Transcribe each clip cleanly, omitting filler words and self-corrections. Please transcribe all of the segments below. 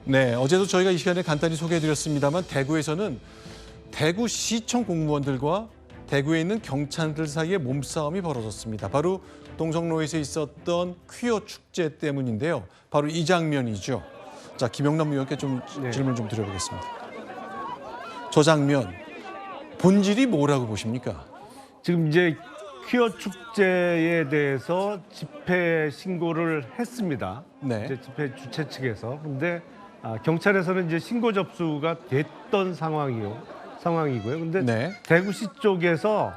네, 어제도 저희가 이 시간에 간단히 소개해드렸습니다만 대구에서는 대구시청 공무원들과 대구에 있는 경찰들 사이에 몸싸움이 벌어졌습니다. 바로 동성로에서 있었던 퀴어 축제 때문인데요. 바로 이 장면이죠. 자, 김영남 의원께 좀 질문 좀 드려보겠습니다. 저 장면 본질이 뭐라고 보십니까? 지금 이제 퀴어 축제에 대해서 집회 신고를 했습니다. 네. 이제 집회 주최 측에서. 근데 경찰에서는 이제 신고 접수가 됐던 상황이고요. 근데 네. 대구시 쪽에서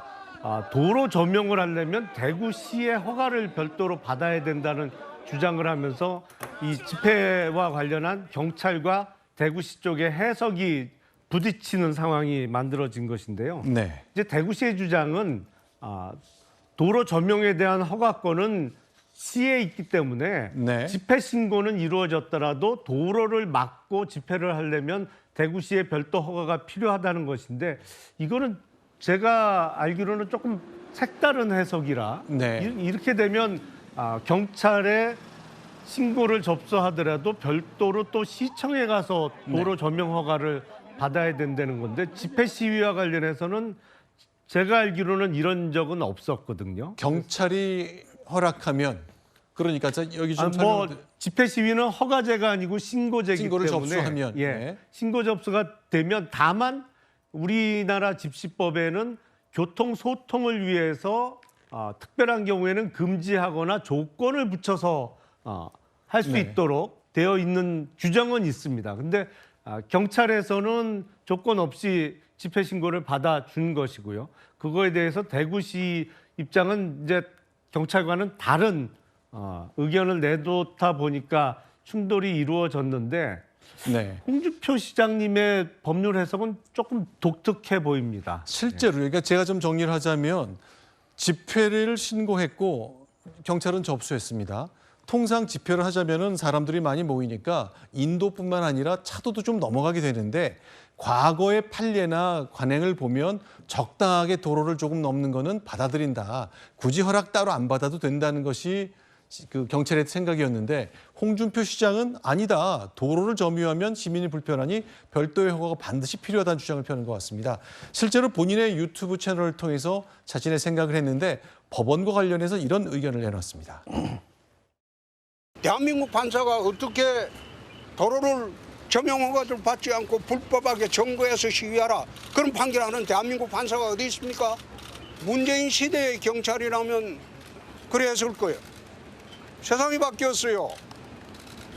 도로 조명을 하려면 대구시의 허가를 별도로 받아야 된다는 주장을 하면서 이 집회와 관련한 경찰과 대구시 쪽의 해석이 부딪히는 상황이 만들어진 것인데요. 네. 이제 대구시의 주장은 도로 조명에 대한 허가권은 시에 있기 때문에 네. 집회 신고는 이루어졌더라도 도로를 막고 집회를 하려면 대구시의 별도 허가가 필요하다는 것인데 이거는 제가 알기로는 조금 색다른 해석이라 네. 이렇게 되면 경찰에 신고를 접수하더라도 별도로 또 시청에 가서 도로 조명 허가를 받아야 된다는 건데 집회 시위와 관련해서는 제가 알기로는 이런 적은 없었거든요. 경찰이 허락하면 그러니까 여기 좀 뭐 설명. 집회 시위는 허가제가 아니고 신고제이기 신고를 때문에 접수하면, 예, 네. 신고 접수가 되면 다만 우리나라 집시법에는 교통 소통을 위해서 특별한 경우에는 금지하거나 조건을 붙여서 할 수 네. 있도록 되어 있는 규정은 있습니다. 근데 경찰에서는 조건 없이 집회 신고를 받아준 것이고요. 그거에 대해서 대구시 입장은 이제 경찰과는 다른 의견을 내놓다 보니까 충돌이 이루어졌는데 네. 홍준표 시장님의 법률 해석은 조금 독특해 보입니다. 실제로 그러니까 제가 좀 정리를 하자면 집회를 신고했고 경찰은 접수했습니다. 통상 집회를 하자면은 사람들이 많이 모이니까 인도뿐만 아니라 차도도 좀 넘어가게 되는데 과거의 판례나 관행을 보면 적당하게 도로를 조금 넘는 거는 받아들인다. 굳이 허락 따로 안 받아도 된다는 것이 그 경찰의 생각이었는데 홍준표 시장은 아니다. 도로를 점유하면 시민이 불편하니 별도의 허가가 반드시 필요하다는 주장을 펴는 것 같습니다. 실제로 본인의 유튜브 채널을 통해서 자신의 생각을 했는데 법원과 관련해서 이런 의견을 내놨습니다. 대한민국 판사가 어떻게 도로를 조명허가를 받지 않고 불법하게 점거해서 시위하라 그런 판결하는 대한민국 판사가 어디 있습니까? 문재인 시대의 경찰이라면 그래 했을 거예요. 세상이 바뀌었어요.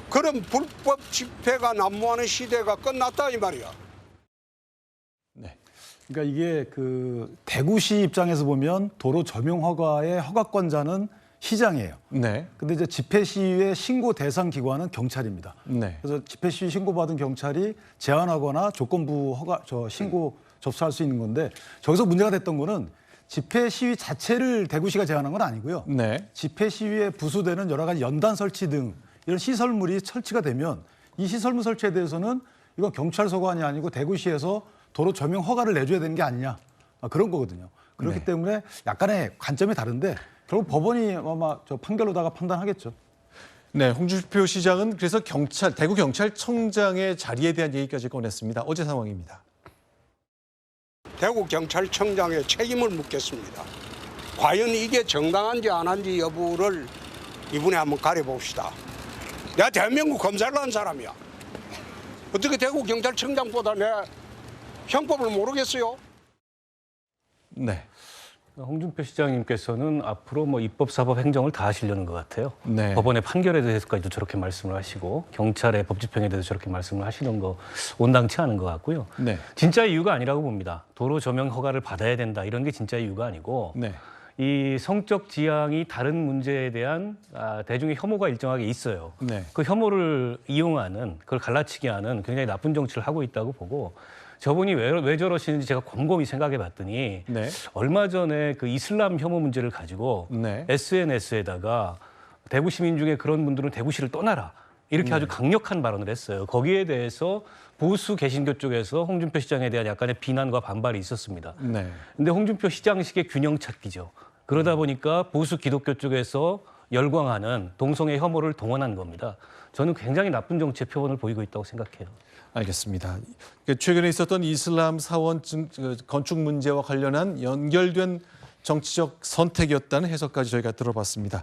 그런 불법 집회가 난무하는 시대가 끝났다 이 말이야. 네. 그러니까 이게 그 대구시 입장에서 보면 도로 조명 허가의 허가권자는 시장이에요. 네. 근데 이제 집회 시위의 신고 대상 기관은 경찰입니다. 네. 그래서 집회 시위 신고받은 경찰이 제한하거나 조건부 신고 접수할 수 있는 건데 저기서 문제가 됐던 거는 집회 시위 자체를 대구시가 제한한 건 아니고요. 네. 집회 시위에 부수되는 여러 가지 연단 설치 등 이런 시설물이 설치가 되면 이 시설물 설치에 대해서는 이건 경찰 소관이 아니고 대구시에서 도로 조명 허가를 내줘야 되는 게 아니냐 그런 거거든요. 그렇기 네. 때문에 약간의 관점이 다른데 결국 법원이 아마 판결로다가 판단하겠죠. 네, 홍준표 시장은 그래서 대구 경찰청장의 자리에 대한 얘기까지 꺼냈습니다. 어제 상황입니다. 대구 경찰청장의 책임을 묻겠습니다. 과연 이게 정당한지 안 한지 여부를 이분에 한번 가려봅시다. 내가 대한민국 검사를 한 사람이야. 어떻게 대구 경찰청장보다 내 형법을 모르겠어요? 네. 홍준표 시장님께서는 앞으로 뭐 입법, 사법, 행정을 다 하시려는 것 같아요. 네. 법원의 판결에 대해서까지도 저렇게 말씀을 하시고 경찰의 법 집행에 대해서 저렇게 말씀을 하시는 거 온당치 않은 것 같고요. 네. 진짜 이유가 아니라고 봅니다. 도로 조명 허가를 받아야 된다 이런 게 진짜 이유가 아니고 네. 이 성적 지향이 다른 문제에 대한 대중의 혐오가 일정하게 있어요. 네. 그 혐오를 이용하는 그걸 갈라치게 하는 굉장히 나쁜 정치를 하고 있다고 보고 저분이 왜 저러시는지 제가 곰곰이 생각해 봤더니 네. 얼마 전에 그 이슬람 혐오 문제를 가지고 네. SNS에다가 대구 시민 중에 그런 분들은 대구시를 떠나라 이렇게 아주 강력한 발언을 했어요. 거기에 대해서 보수 개신교 쪽에서 홍준표 시장에 대한 약간의 비난과 반발이 있었습니다. 네. 근데 홍준표 시장식의 균형 찾기죠. 그러다 보니까 보수 기독교 쪽에서 열광하는 동성애 혐오를 동원한 겁니다. 저는 굉장히 나쁜 정치의 표본을 보이고 있다고 생각해요. 알겠습니다. 최근에 있었던 이슬람 사원 건축 문제와 관련한 연결된 정치적 선택이었다는 해석까지 저희가 들어봤습니다.